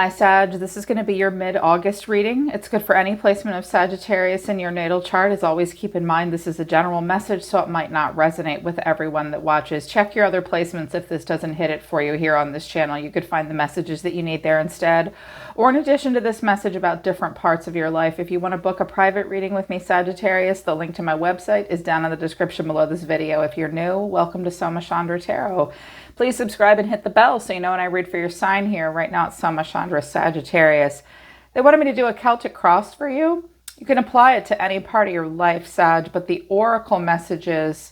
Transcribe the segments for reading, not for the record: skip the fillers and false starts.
Hi Sag, this is going to be your mid-August reading. It's good for any placement of Sagittarius in your natal chart. As always, keep in mind this is a general message, so it might not resonate with everyone that watches. Check your other placements if this doesn't hit it for you here on this channel. You could find the messages that you need there instead. Or in addition to this message about different parts of your life, if you want to book a private reading with me, Sagittarius, the link to my website is down in the description below this video. If you're new, welcome to Soma Chandra Tarot. Please subscribe and hit the bell so you know when I read for your sign here. Right now it's Soma Chandra Sagittarius. They wanted me to do a Celtic cross for you. You can apply it to any part of your life, Sag, but the oracle messages,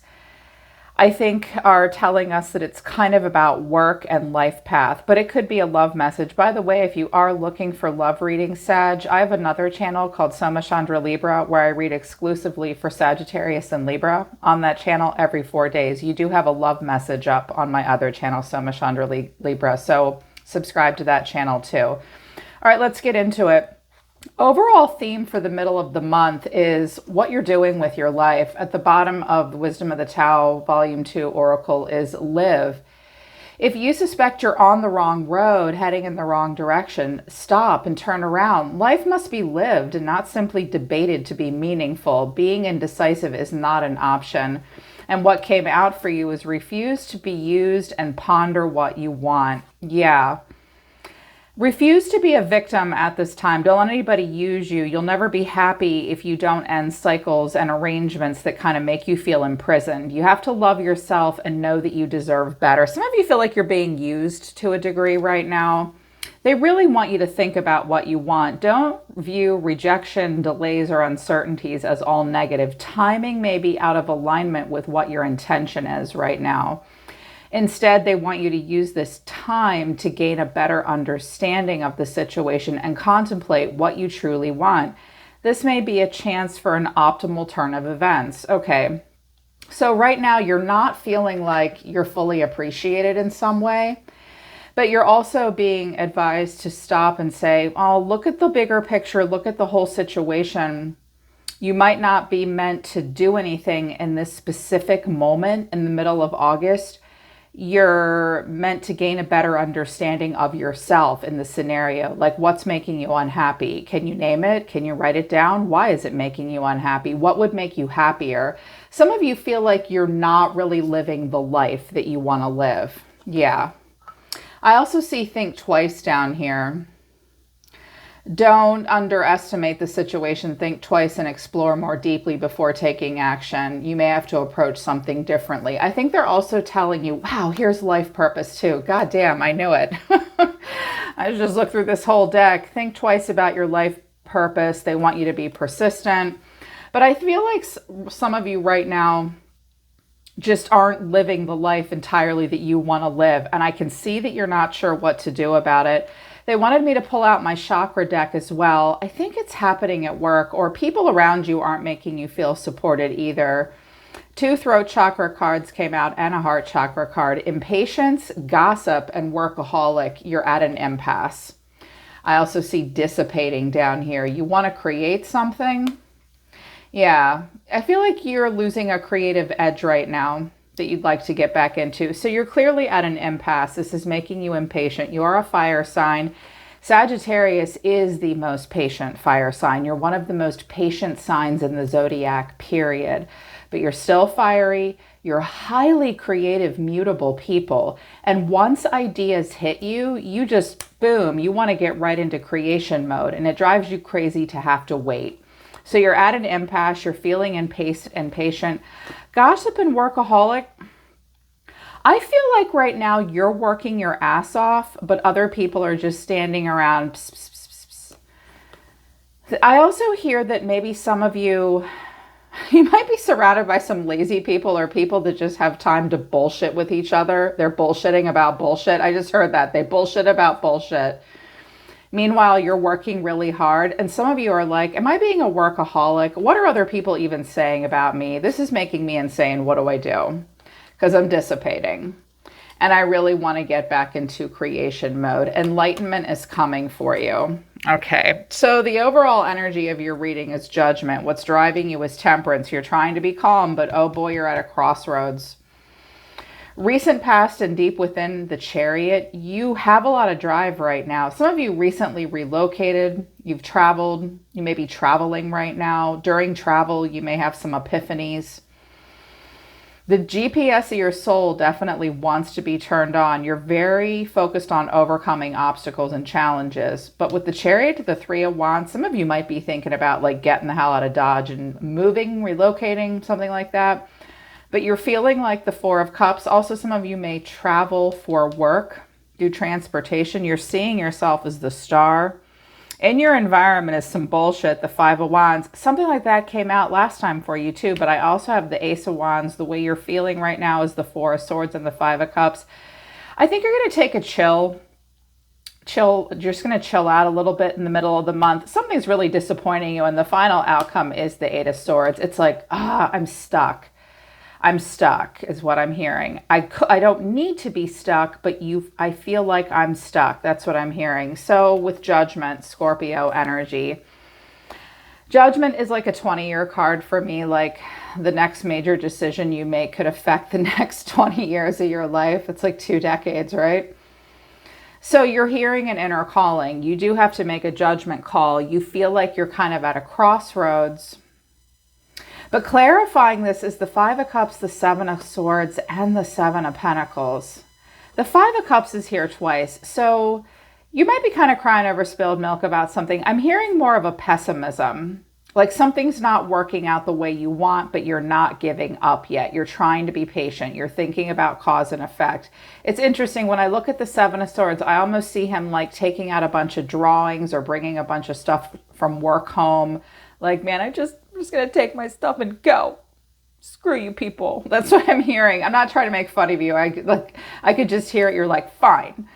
I think, are telling us that it's kind of about work and life path, but it could be a love message. By the way, if you are looking for love readings, Sag, I have another channel called Soma Chandra Libra where I read exclusively for Sagittarius and Libra on that channel every 4 days. You do have a love message up on my other channel, Soma Chandra Libra, so subscribe to that channel too. All right, let's get into it. Overall theme for the middle of the month is what you're doing with your life. At the bottom of the Wisdom of the Tao, Volume 2 Oracle is live. If you suspect you're on the wrong road, heading in the wrong direction, stop and turn around. Life must be lived and not simply debated to be meaningful. Being indecisive is not an option. And what came out for you is refuse to be used and ponder what you want. Yeah. Refuse to be a victim at this time. Don't let anybody use you. You'll never be happy if you don't end cycles and arrangements that kind of make you feel imprisoned. You have to love yourself and know that you deserve better. Some of you feel like you're being used to a degree right now. They really want you to think about what you want. Don't view rejection, delays, or uncertainties as all negative. Timing may be out of alignment with what your intention is right now. Instead, they want you to use this time to gain a better understanding of the situation and contemplate what you truly want. This may be a chance for an optimal turn of events. Okay, so right now you're not feeling like you're fully appreciated in some way, but you're also being advised to stop and say, oh, look at the bigger picture, look at the whole situation. You might not be meant to do anything in this specific moment in the middle of August. You're meant to gain a better understanding of yourself in the scenario. Like, what's making you unhappy? Can you name it? Can you write it down? Why is it making you unhappy? What would make you happier? Some of you feel like you're not really living the life that you want to live. Yeah. I also see think twice down here. Don't underestimate the situation. Think twice and explore more deeply before taking action. You may have to approach something differently. I think they're also telling you, wow, here's life purpose too. God damn, I knew it. I just looked through this whole deck. Think twice about your life purpose. They want you to be persistent. But I feel like some of you right now just aren't living the life entirely that you want to live. And I can see that you're not sure what to do about it. They wanted me to pull out my chakra deck as well. I think it's happening at work, or people around you aren't making you feel supported either. 2 throat chakra cards came out and a heart chakra card. Impatience, gossip, and workaholic. You're at an impasse. I also see dissipating down here. You want to create something? Yeah, I feel like you're losing a creative edge right now that you'd like to get back into. So you're clearly at an impasse. This is making you impatient. You are a fire sign. Sagittarius is the most patient fire sign. You're one of the most patient signs in the zodiac, period. But you're still fiery. You're highly creative, mutable people. And once ideas hit you, you just, boom, you want to get right into creation mode. And it drives you crazy to have to wait. So you're at an impasse, you're feeling impatient. Gossip and workaholic. I feel like right now you're working your ass off, but other people are just standing around. Pss, pss, pss, pss. I also hear that maybe some of you might be surrounded by some lazy people or people that just have time to bullshit with each other. They're bullshitting about bullshit. I just heard that. They bullshit about bullshit. Meanwhile, you're working really hard. And some of you are like, am I being a workaholic? What are other people even saying about me? This is making me insane. What do I do? Because I'm dissipating. And I really want to get back into creation mode. Enlightenment is coming for you. Okay. So the overall energy of your reading is judgment. What's driving you is temperance. You're trying to be calm, but oh boy, you're at a crossroads. Recent past and deep within the Chariot, you have a lot of drive right now. Some of you recently relocated, you've traveled, you may be traveling right now. During travel, you may have some epiphanies. The GPS of your soul definitely wants to be turned on. You're very focused on overcoming obstacles and challenges. But with the Chariot, the Three of Wands, some of you might be thinking about like getting the hell out of Dodge and moving, relocating, something like that. But you're feeling like the Four of Cups. Also, some of you may travel for work, do transportation. You're seeing yourself as the star. In your environment is some bullshit, the Five of Wands. Something like that came out last time for you too, but I also have the Ace of Wands. The way you're feeling right now is the Four of Swords and the Five of Cups. I think you're going to take a chill. You're just going to chill out a little bit in the middle of the month. Something's really disappointing you, and the final outcome is the Eight of Swords. It's like, I'm stuck. I'm stuck is what I'm hearing. I don't need to be stuck, but I feel like I'm stuck. That's what I'm hearing. So with Judgment, Scorpio energy. Judgment is like a 20-year card for me. Like the next major decision you make could affect the next 20 years of your life. It's like 2 decades, right? So you're hearing an inner calling. You do have to make a judgment call. You feel like you're kind of at a crossroads. But clarifying this is the Five of Cups, the Seven of Swords, and the Seven of Pentacles. The Five of Cups is here twice. So you might be kind of crying over spilled milk about something. I'm hearing more of a pessimism. Like something's not working out the way you want, but you're not giving up yet. You're trying to be patient. You're thinking about cause and effect. It's interesting. When I look at the Seven of Swords, I almost see him like taking out a bunch of drawings or bringing a bunch of stuff from work home. Like, man, I'm just going to take my stuff and go. Screw you people. That's what I'm hearing. I'm not trying to make fun of you. I could just hear it. You're like, fine.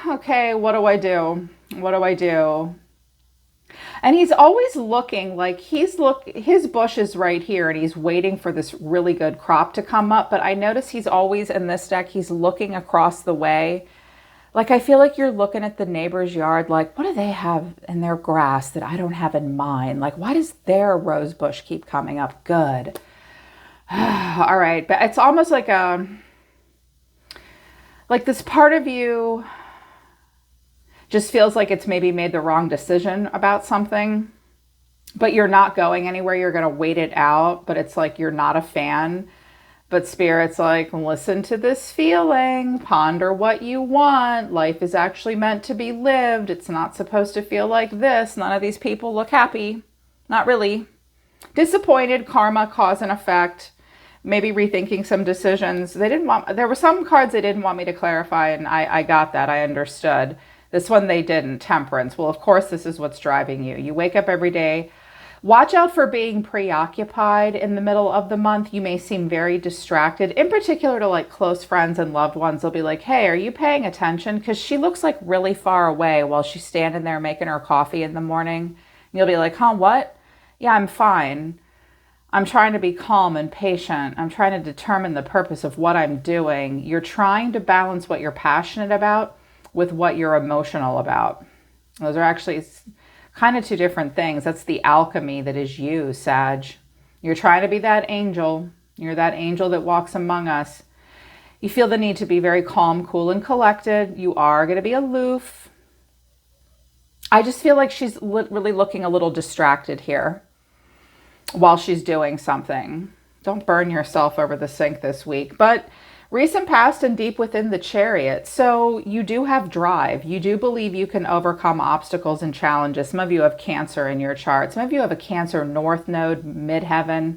Okay, what do I do? What do I do? And he's always looking like his bush is right here and he's waiting for this really good crop to come up. But I notice he's always in this deck, he's looking across the way. Like, I feel like you're looking at the neighbor's yard, like, what do they have in their grass that I don't have in mine? Like, why does their rose bush keep coming up? Good. All right. But it's almost like this part of you just feels like it's maybe made the wrong decision about something, but you're not going anywhere. You're going to wait it out, but it's like you're not a fan. But Spirit's like, listen to this feeling, ponder what you want. Life is actually meant to be lived. It's not supposed to feel like this. None of these people look happy. Not really. Disappointed, karma, cause and effect. Maybe rethinking some decisions. There were some cards they didn't want me to clarify, and I got that. I understood. This one they didn't. Temperance. Well, of course, this is what's driving you. You wake up every day. Watch out for being preoccupied in the middle of the month. You may seem very distracted, in particular to like close friends and loved ones. They'll be like, hey, are you paying attention? Because she looks like really far away while she's standing there making her coffee in the morning. And you'll be like, huh, what? Yeah, I'm fine. I'm trying to be calm and patient. I'm trying to determine the purpose of what I'm doing. You're trying to balance what you're passionate about with what you're emotional about. Those are actually kind of 2 different things. That's the alchemy that is you, Sag. You're trying to be that angel. You're that angel that walks among us. You feel the need to be very calm, cool, and collected. You are going to be aloof. I just feel like she's really looking a little distracted here while she's doing something. Don't burn yourself over the sink this week. But recent past and deep within the Chariot. So you do have drive. You do believe you can overcome obstacles and challenges. Some of you have Cancer in your chart. Some of you have a Cancer North Node, midheaven.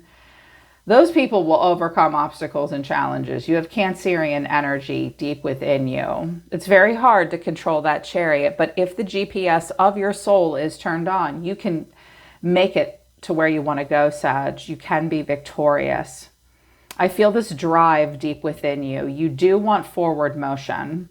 Those people will overcome obstacles and challenges. You have Cancerian energy deep within you. It's very hard to control that Chariot, but if the GPS of your soul is turned on, you can make it to where you want to go, Sag. You can be victorious. I feel this drive deep within you. You do want forward motion.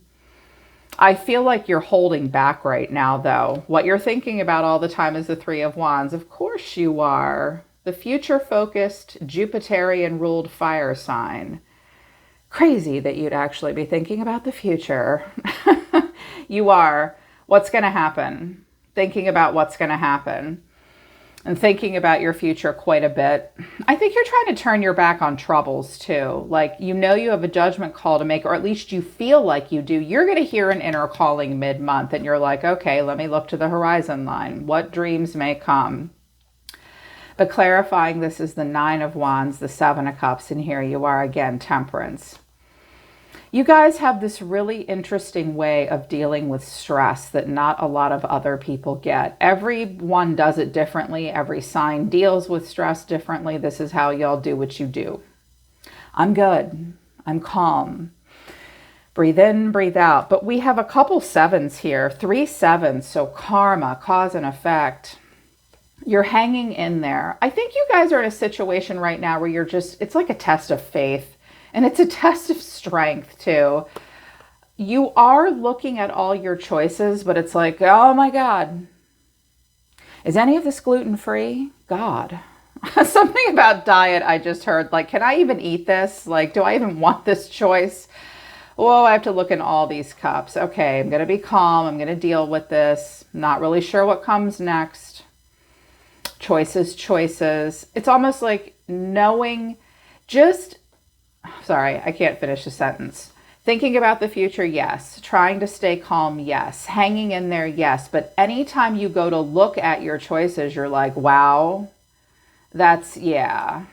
I feel like you're holding back right now, though. What you're thinking about all the time is the Three of Wands. Of course you are. The future-focused, Jupiterian-ruled fire sign. Crazy that you'd actually be thinking about the future. You are. What's going to happen? Thinking about what's going to happen. and thinking about your future quite a bit. I think you're trying to turn your back on troubles too. Like, you know, you have a judgment call to make, or at least you feel like you do. You're going to hear an inner calling mid-month and you're like, okay, let me look to the horizon line. What dreams may come? But clarifying, this is the 9 of Wands, the 7 of Cups, and here you are again, Temperance. You guys have this really interesting way of dealing with stress that not a lot of other people get. Everyone does it differently. Every sign deals with stress differently. This is how y'all do what you do. I'm good. I'm calm. Breathe in, breathe out. But we have a couple 7s here, 3 7s. So karma, cause and effect. You're hanging in there. I think you guys are in a situation right now where you're just, it's like a test of faith. And it's a test of strength too. You are looking at all your choices, but it's like, oh my God, is any of this gluten-free? God. Something about diet I just heard, like, can I even eat this? Like, do I even want this choice? Whoa, I have to look in all these cups. Okay, I'm going to be calm. I'm going to deal with this. Not really sure what comes next. Choices, choices. It's almost like knowing just... Sorry, I can't finish the sentence. Thinking about the future, yes. Trying to stay calm, yes. Hanging in there, yes. But anytime you go to look at your choices, you're like, wow, that's, yeah.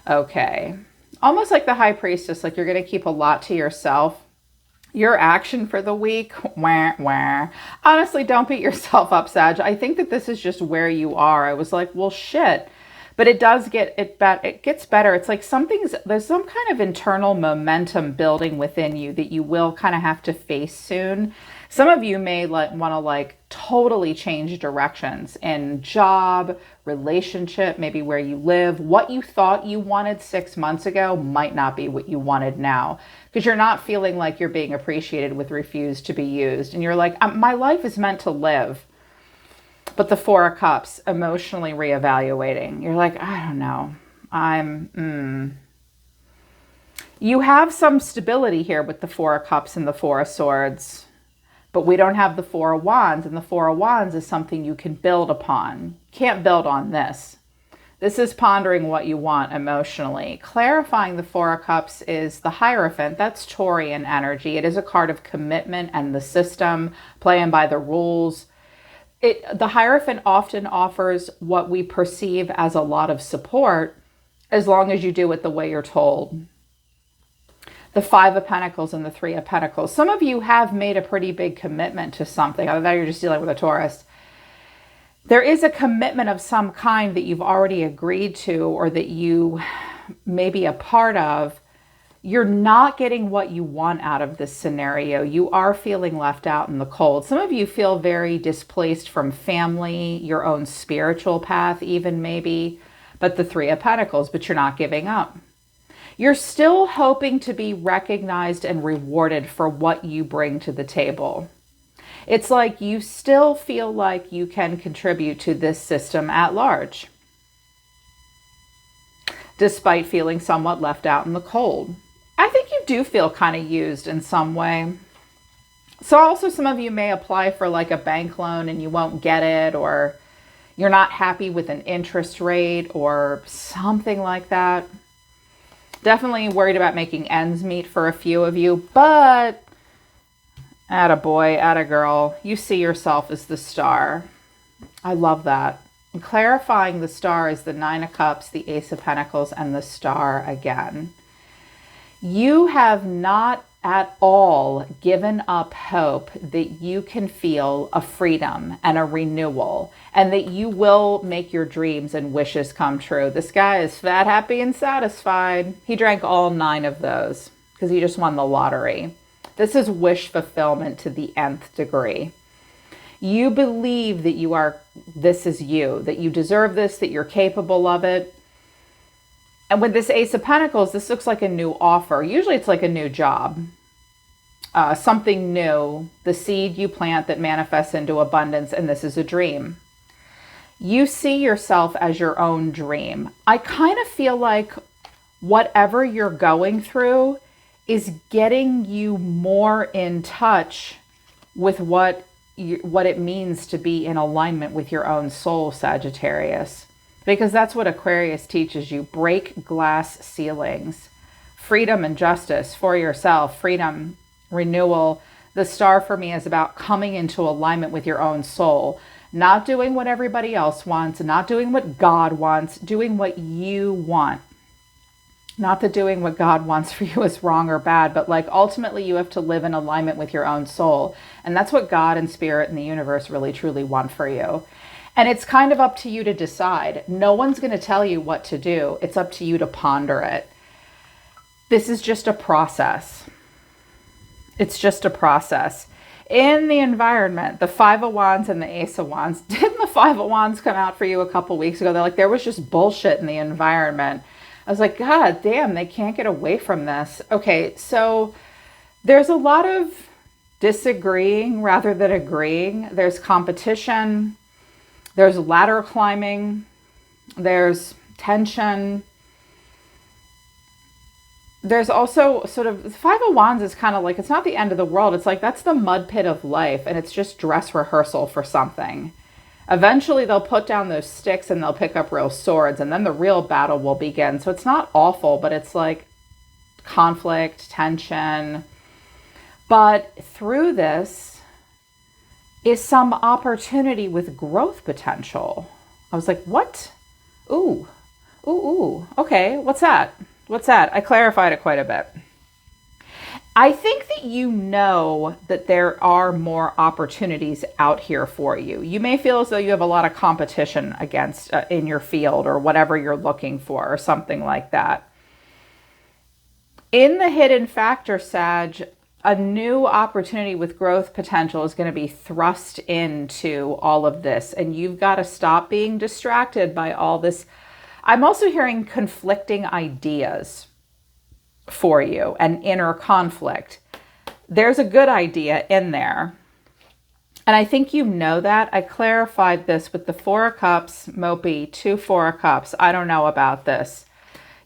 Okay. Almost like the High Priestess, like you're going to keep a lot to yourself. Your action for the week, wah, wah. Honestly, don't beat yourself up, Sag. I think that this is just where you are. I was like, well, shit. But it does get, it gets better. It's like there's some kind of internal momentum building within you that you will kind of have to face soon. Some of you may want to totally change directions in job, relationship, maybe where you live. What you thought you wanted 6 months ago might not be what you wanted now, because you're not feeling like you're being appreciated with refuse to be used. And you're like, my life is meant to live. But the 4 of Cups, emotionally reevaluating. You're like, I don't know. You have some stability here with the 4 of Cups and the 4 of Swords. But we don't have the 4 of Wands. And the 4 of Wands is something you can build upon. Can't build on this. This is pondering what you want emotionally. Clarifying the 4 of Cups is the Hierophant. That's Taurian energy. It is a card of commitment and the system, playing by the rules. The Hierophant often offers what we perceive as a lot of support, as long as you do it the way you're told. The 5 of Pentacles and the 3 of Pentacles. Some of you have made a pretty big commitment to something. Other than that, you're just dealing with a Taurus. There is a commitment of some kind that you've already agreed to, or that you may be a part of. You're not getting what you want out of this scenario. You are feeling left out in the cold. Some of you feel very displaced from family, your own spiritual path even maybe, but the 3 of Pentacles, but you're not giving up. You're still hoping to be recognized and rewarded for what you bring to the table. It's like you still feel like you can contribute to this system at large, despite feeling somewhat left out in the cold. I think you do feel kind of used in some way. So also some of you may apply for like a bank loan and you won't get it, or you're not happy with an interest rate or something like that. Definitely worried about making ends meet for a few of you, but attaboy, attagirl, you see yourself as the star. I love that. And clarifying the star is the 9 of Cups, the Ace of Pentacles, and the star again. You have not at all given up hope that you can feel a freedom and a renewal, and that you will make your dreams and wishes come true. This guy is fat, happy, and satisfied. He drank all 9 of those because he just won the lottery. This is wish fulfillment to the nth degree. You believe that this is you, that you deserve this, that you're capable of it. And with this Ace of Pentacles, this looks like a new offer. Usually it's like a new job, something new, the seed you plant that manifests into abundance, and this is a dream. You see yourself as your own dream. I kind of feel like whatever you're going through is getting you more in touch with what what it means to be in alignment with your own soul, Sagittarius. Because that's what Aquarius teaches you. Break glass ceilings. Freedom and justice for yourself. Freedom, renewal. The star for me is about coming into alignment with your own soul. Not doing what everybody else wants. Not doing what God wants. Doing what you want. Not that doing what God wants for you is wrong or bad, but like ultimately you have to live in alignment with your own soul. And that's what God and spirit and the universe really truly want for you. And it's kind of up to you to decide. No one's going to tell you what to do. It's up to you to ponder it. This is just a process. It's just a process. In the environment, the Five of Wands and the Ace of Wands, didn't the Five of Wands come out for you a couple weeks ago? They're like, there was just bullshit in the environment. I was like, God damn, they can't get away from this. Okay, so there's a lot of disagreeing rather than agreeing. There's competition. There's ladder climbing. There's tension. There's also sort of, the Five of Wands is kind of like, it's not the end of the world. It's like, that's the mud pit of life. And it's just dress rehearsal for something. Eventually they'll put down those sticks and they'll pick up real swords, and then the real battle will begin. So it's not awful, but it's like conflict, tension. But through this is some opportunity with growth potential. I was like, what? Ooh, okay, what's that? What's that? I clarified it quite a bit. I think that you know that there are more opportunities out here for you. You may feel as though you have a lot of competition against in your field or whatever you're looking for or something like that. In the hidden factor, Sag, a new opportunity with growth potential is going to be thrust into all of this. And you've got to stop being distracted by all this. I'm also hearing conflicting ideas for you and inner conflict. There's a good idea in there. And I think you know that. I clarified this with the Four of Cups, Mopey, 2 Four of Cups. I don't know about this.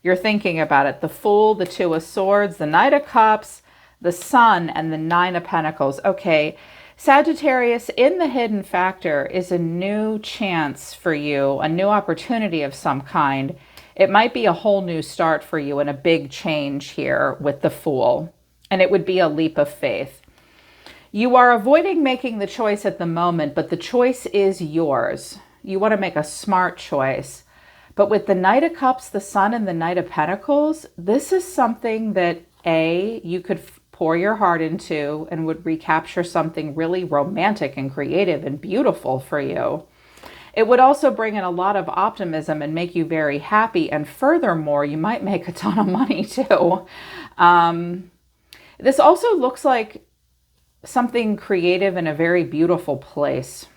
You're thinking about it. The Fool, the Two of Swords, the Knight of Cups, the Sun, and the Nine of Pentacles. Okay, Sagittarius, in the hidden factor is a new chance for you, a new opportunity of some kind. It might be a whole new start for you and a big change here with the Fool. And it would be a leap of faith. You are avoiding making the choice at the moment, but the choice is yours. You want to make a smart choice. But with the Knight of Cups, the Sun, and the Knight of Pentacles, this is something that, A, you could pour your heart into and would recapture something really romantic and creative and beautiful for you. It would also bring in a lot of optimism and make you very happy. And furthermore, you might make a ton of money too. This also looks like something creative in a very beautiful place.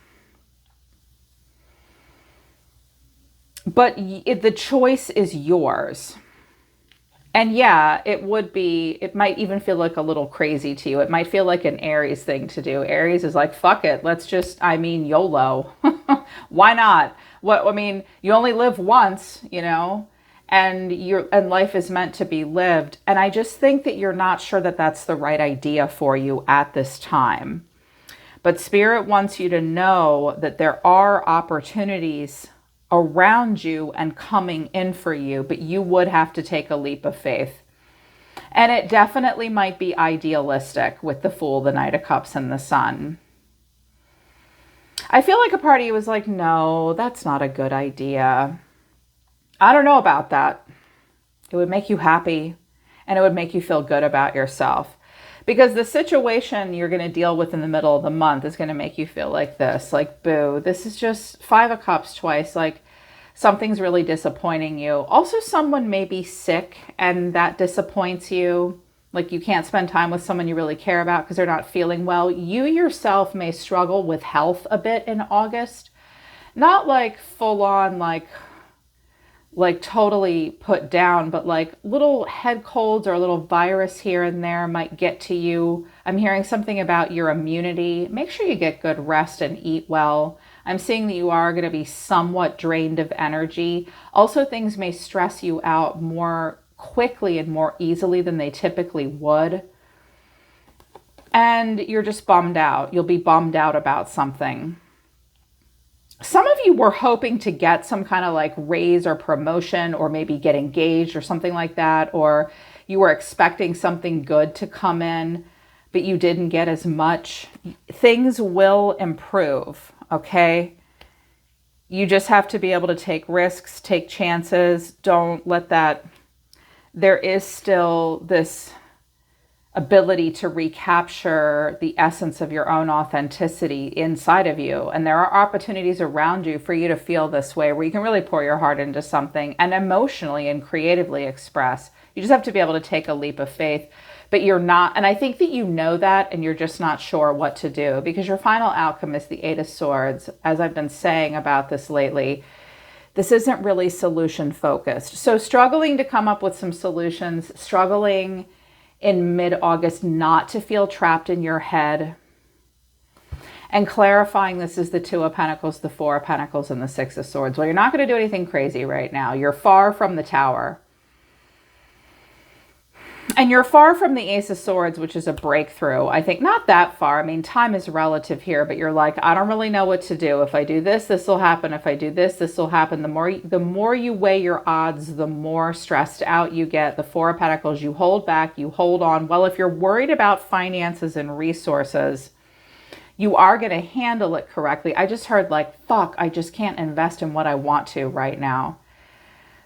But the choice is yours. And yeah, it might even feel like a little crazy to you. It might feel like an Aries thing to do. Aries is like, fuck it. Let's just, YOLO. Why not? You only live once, and life is meant to be lived. And I just think that you're not sure that that's the right idea for you at this time. But Spirit wants you to know that there are opportunities around you and coming in for you, but you would have to take a leap of faith. And it definitely might be idealistic with the Fool, the Knight of Cups, and the Sun. I feel like a part of you was like, no, that's not a good idea. I don't know about that. It would make you happy and it would make you feel good about yourself. Because the situation you're going to deal with in the middle of the month is going to make you feel like this, like, boo, this is just 5 of Cups twice, like something's really disappointing you. Also, someone may be sick and that disappoints you, like you can't spend time with someone you really care about because they're not feeling well. You yourself may struggle with health a bit in August, not like full on, like totally put down, but like little head colds or a little virus here and there might get to you. I'm hearing something about your immunity. Make sure you get good rest and eat well. I'm seeing that you are going to be somewhat drained of energy. Also, things may stress you out more quickly and more easily than they typically would. And you're just bummed out. You'll be bummed out about something. Some of you were hoping to get some kind of like raise or promotion, or maybe get engaged or something like that. Or you were expecting something good to come in, but you didn't get as much. Things will improve, okay? You just have to be able to take risks, take chances. Don't let that... There is still this ability to recapture the essence of your own authenticity inside of you. And there are opportunities around you for you to feel this way, where you can really pour your heart into something and emotionally and creatively express. You just have to be able to take a leap of faith, but you're not. And I think that you know that, and you're just not sure what to do, because your final outcome is the Eight of Swords. As I've been saying about this lately, this isn't really solution focused. So struggling to come up with some solutions, struggling in mid-August not to feel trapped in your head, and clarifying this is the Two of Pentacles, the Four of Pentacles, and the Six of Swords. Well, you're not going to do anything crazy right now. You're far from the Tower. And you're far from the Ace of Swords, which is a breakthrough. I think not that far. I mean, time is relative here, but you're like, I don't really know what to do. If I do this, this will happen. If I do this, this will happen. The more you weigh your odds, the more stressed out you get. The Four of Pentacles, you hold back, you hold on. Well, if you're worried about finances and resources, you are going to handle it correctly. I just heard like, fuck, I just can't invest in what I want to right now.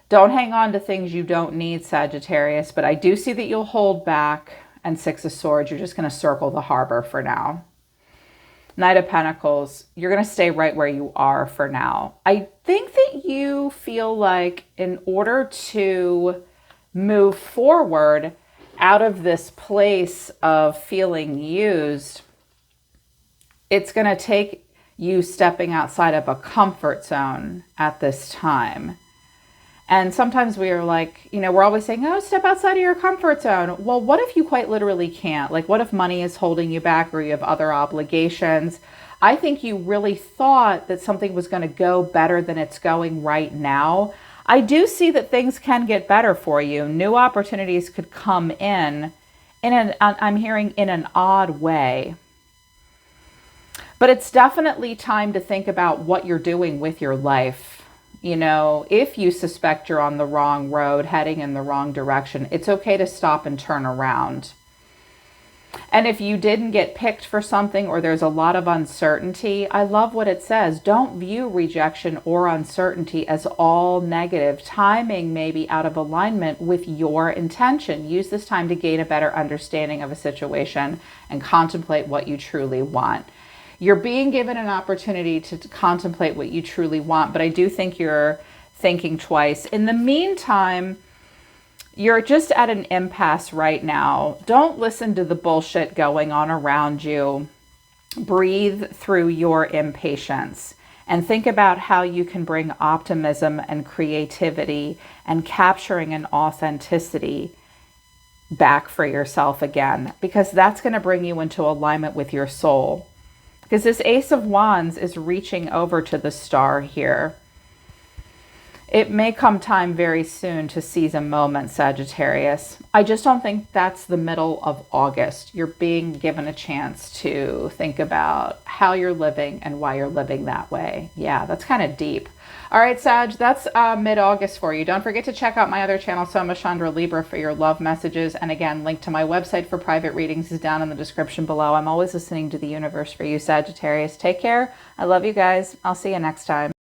Don't hang on to things you don't need, Sagittarius, but I do see that you'll hold back. And Six of Swords, you're just going to circle the harbor for now. Knight of Pentacles, you're going to stay right where you are for now. I think that you feel like in order to move forward out of this place of feeling used, it's going to take you stepping outside of a comfort zone at this time. And sometimes we are like, you know, we're always saying, oh, step outside of your comfort zone. Well, what if you quite literally can't? Like, what if money is holding you back, or you have other obligations? I think you really thought that something was going to go better than it's going right now. I do see that things can get better for you. New opportunities could come in I'm hearing in an odd way. But it's definitely time to think about what you're doing with your life. You know, if you suspect you're on the wrong road, heading in the wrong direction, it's okay to stop and turn around. And if you didn't get picked for something, or there's a lot of uncertainty, I love what it says. Don't view rejection or uncertainty as all negative. Timing may be out of alignment with your intention. Use this time to gain a better understanding of a situation and contemplate what you truly want. You're being given an opportunity to contemplate what you truly want, but I do think you're thinking twice. In the meantime, you're just at an impasse right now. Don't listen to the bullshit going on around you. Breathe through your impatience and think about how you can bring optimism and creativity and capturing an authenticity back for yourself again, because that's going to bring you into alignment with your soul. Because this Ace of Wands is reaching over to the star here. It may come time very soon to seize a moment, Sagittarius. I just don't think that's the middle of August. You're being given a chance to think about how you're living and why you're living that way. Yeah, that's kind of deep. All right, Sag, that's mid-August for you. Don't forget to check out my other channel, Soma Chandra Libra, for your love messages. And again, link to my website for private readings is down in the description below. I'm always listening to the universe for you, Sagittarius. Take care. I love you guys. I'll see you next time.